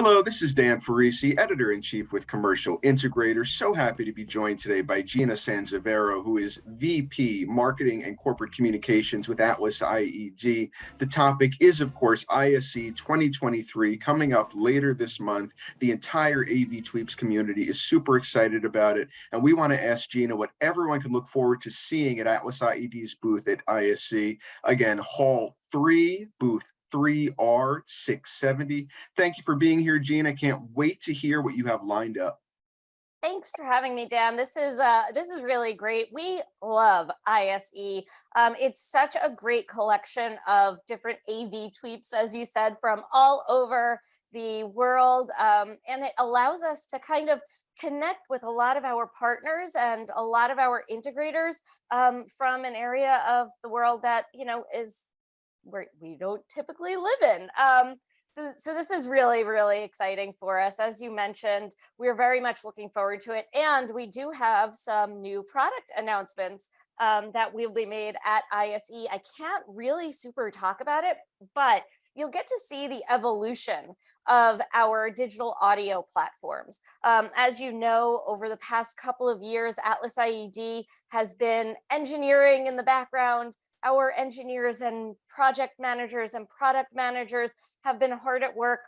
Hello, this is Dan Farisi, Editor-in-Chief with Commercial Integrator. So happy to be joined today by Gina Sansivero, who is VP Marketing and Corporate Communications with AtlasIED. The topic is, of course, ISE 2023 coming up later this month. The entire AV Tweeps community is super excited about it, and we want to ask Gina what everyone can look forward to seeing at AtlasIED's booth at ISE. Again, Hall 3, booth 3R670. Thank you for being here, Gina. Can't wait to hear what you have lined up. Thanks for having me, Dan. This is really great. We love ISE. It's such a great collection of different AV tweeps, as you said, from all over the world, and it allows us to kind of connect with a lot of our partners and a lot of our integrators from an area of the world that is where we don't typically live in. So this is really, really exciting for us. As you mentioned, we're very much looking forward to it. And we do have some new product announcements that will be made at ISE. I can't really super talk about it, but you'll get to see the evolution of our digital audio platforms. As you know, over the past couple of years, AtlasIED has been engineering in the background. Our engineers and project managers and product managers have been hard at work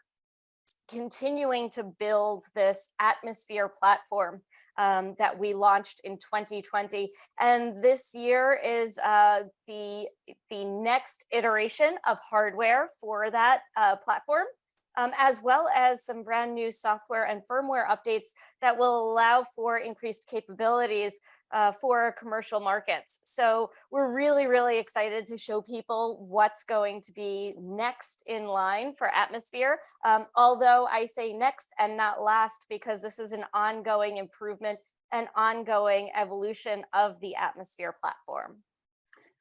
continuing to build this Atmosphere platform that we launched in 2020. And this year is the next iteration of hardware for that platform, as well as some brand new software and firmware updates that will allow for increased capabilities for commercial markets. So we're really, really excited to show people what's going to be next in line for Atmosphere. Although I say next and not last, because this is an ongoing improvement and ongoing evolution of the Atmosphere platform.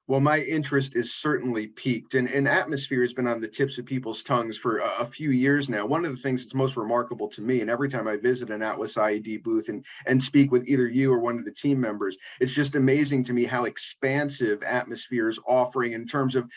Well, my interest is certainly piqued, and Atmosphere has been on the tips of people's tongues for a few years now. One of the things that's most remarkable to me, and every time I visit an AtlasIED booth and speak with either you or one of the team members, it's just amazing to me how expansive Atmosphere's offering in terms of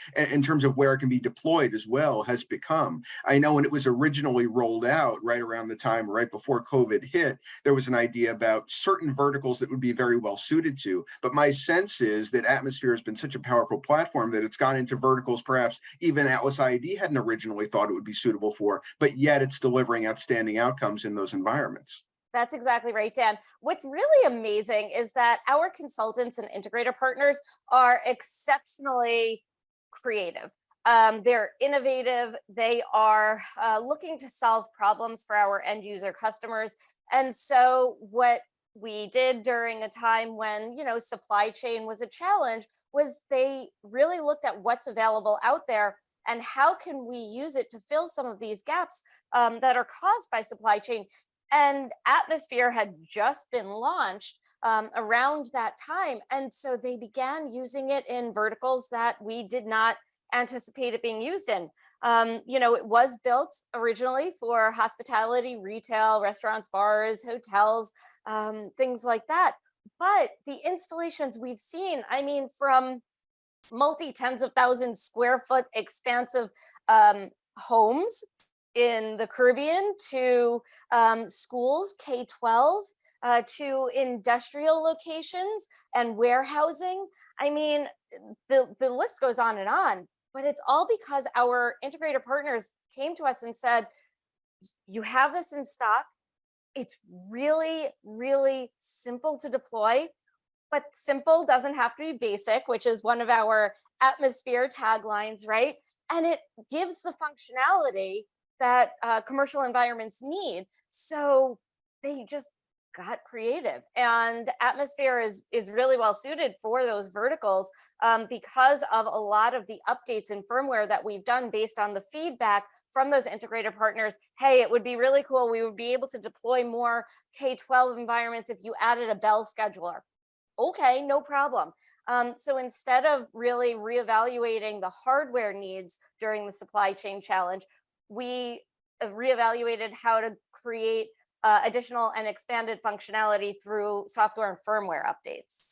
where it can be deployed as well has become. I know when it was originally rolled out right around the time, right before COVID hit, there was an idea about certain verticals that would be very well suited to. But my sense is that Atmosphere has been such a powerful platform that it's gone into verticals perhaps even AtlasIED hadn't originally thought it would be suitable for, but yet it's delivering outstanding outcomes in those environments. That's exactly right, Dan. What's really amazing is that our consultants and integrator partners are exceptionally creative. They're innovative. They are looking to solve problems for our end user customers. And so what we did during a time when, supply chain was a challenge was they really looked at what's available out there and how can we use it to fill some of these gaps that are caused by supply chain. And Atmosphere had just been launched around that time. And so they began using it in verticals that we did not anticipate it being used in. It was built originally for hospitality, retail, restaurants, bars, hotels, things like that. But the installations we've seen, from multi-tens of thousands square foot expansive homes in the Caribbean to schools, K-12, to industrial locations and warehousing. The list goes on and on, but it's all because our integrator partners came to us and said, you have this in stock. It's really, really simple to deploy, but simple doesn't have to be basic, which is one of our Atmosphere taglines, right? And it gives the functionality that commercial environments need. So they just got creative, and Atmosphere is really well suited for those verticals because of a lot of the updates in firmware that we've done based on the feedback from those integrator partners. Hey, it would be really cool. We would be able to deploy more K-12 environments if you added a bell scheduler. Okay, no problem. So instead of really reevaluating the hardware needs during the supply chain challenge, we reevaluated how to create additional and expanded functionality through software and firmware updates.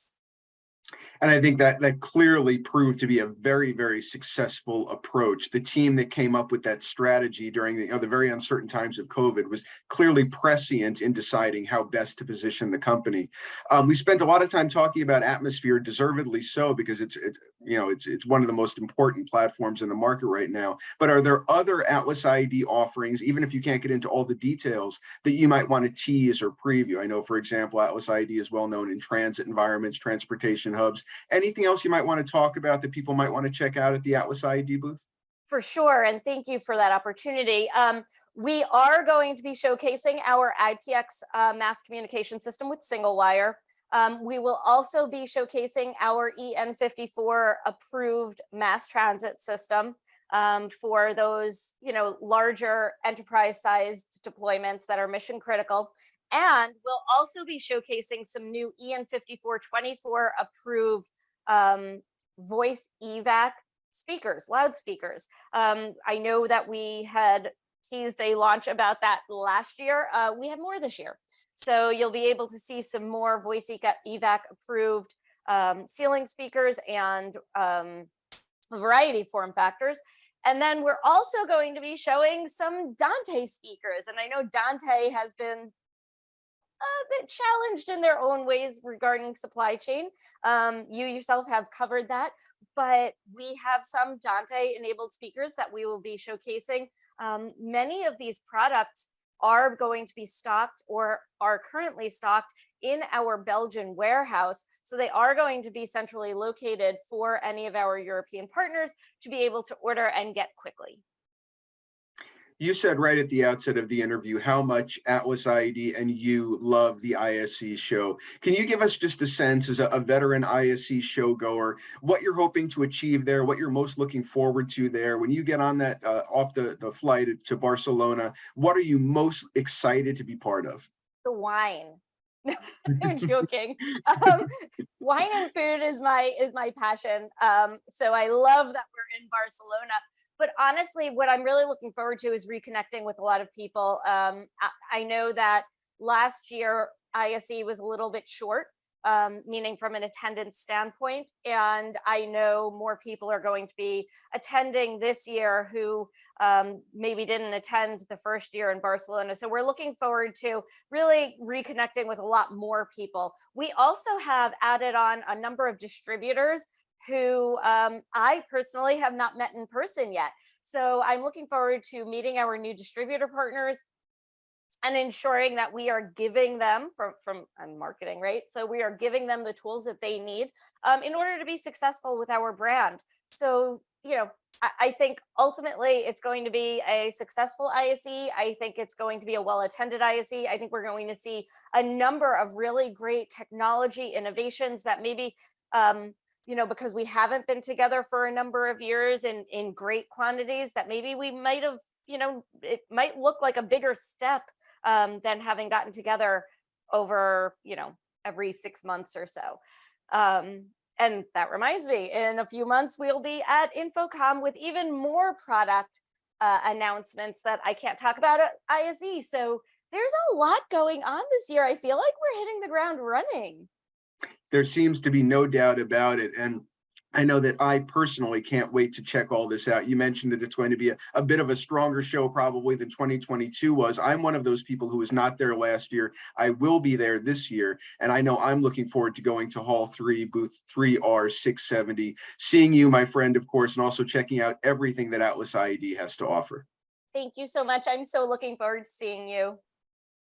And I think that that clearly proved to be a very, very successful approach. The team that came up with that strategy during the, the very uncertain times of COVID was clearly prescient in deciding how best to position the company. We spent a lot of time talking about Atmosphere, deservedly so, because it's one of the most important platforms in the market right now. But are there other AtlasIED offerings, even if you can't get into all the details, that you might want to tease or preview? I know, for example, AtlasIED is well known in transit environments, transportation hubs. Anything else you might want to talk about that people might want to check out at the AtlasIED booth? For sure, and thank you for that opportunity. We are going to be showcasing our IPX mass communication system with single wire. We will also be showcasing our EN54 approved mass transit system for those, larger enterprise-sized deployments that are mission critical. And we'll also be showcasing some new EN5424 approved voice evac speakers, loudspeakers. I know that we had teased a launch about that last year. We have more this year. So you'll be able to see some more voice evac approved ceiling speakers and a variety of form factors. And then we're also going to be showing some Dante speakers. And I know Dante has been challenged in their own ways regarding supply chain. You yourself have covered that, but we have some Dante enabled speakers that we will be showcasing. Many of these products are going to be stocked or are currently stocked in our Belgian warehouse. So they are going to be centrally located for any of our European partners to be able to order and get quickly. You said right at the outset of the interview how much AtlasIED and you love the ISE show. Can you give us just a sense, as a veteran ISE showgoer, what you're hoping to achieve there, what you're most looking forward to there? When you get on that off the flight to Barcelona, what are you most excited to be part of? The wine. I'm joking. Wine and food is my passion. So I love that we're in Barcelona. But honestly, what I'm really looking forward to is reconnecting with a lot of people. I know that last year ISE was a little bit short, meaning from an attendance standpoint. And I know more people are going to be attending this year who maybe didn't attend the first year in Barcelona. So we're looking forward to really reconnecting with a lot more people. We also have added on a number of distributors who I personally have not met in person yet. So I'm looking forward to meeting our new distributor partners and ensuring that we are giving them from marketing, right? So we are giving them the tools that they need in order to be successful with our brand. So, I think ultimately it's going to be a successful ISE. I think it's going to be a well-attended ISE. I think we're going to see a number of really great technology innovations that maybe, because we haven't been together for a number of years in great quantities, that maybe we might have, it might look like a bigger step than having gotten together over, every 6 months or so. And that reminds me, in a few months, we'll be at InfoComm with even more product announcements that I can't talk about at ISE. So there's a lot going on this year. I feel like we're hitting the ground running. There seems to be no doubt about it. And I know that I personally can't wait to check all this out. You mentioned that it's going to be a bit of a stronger show probably than 2022 was. I'm one of those people who was not there last year. I will be there this year. And I know I'm looking forward to going to Hall 3, booth 3R670, seeing you, my friend, of course, and also checking out everything that AtlasIED has to offer. Thank you so much. I'm so looking forward to seeing you.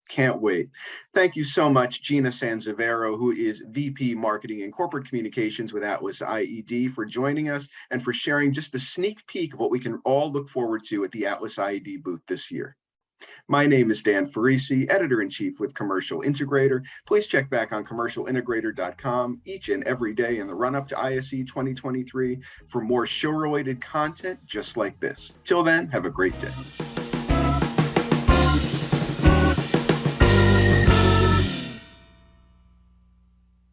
Can't wait. Thank you so much, Gina Sansivero, who is VP Marketing and Corporate Communications with AtlasIED, for joining us and for sharing just a sneak peek of what we can all look forward to at the AtlasIED booth this year. My name is Dan Farisi, Editor-in-Chief with Commercial Integrator. Please check back on commercialintegrator.com each and every day in the run-up to ISE 2023 for more show-related content just like this. Till then, have a great day.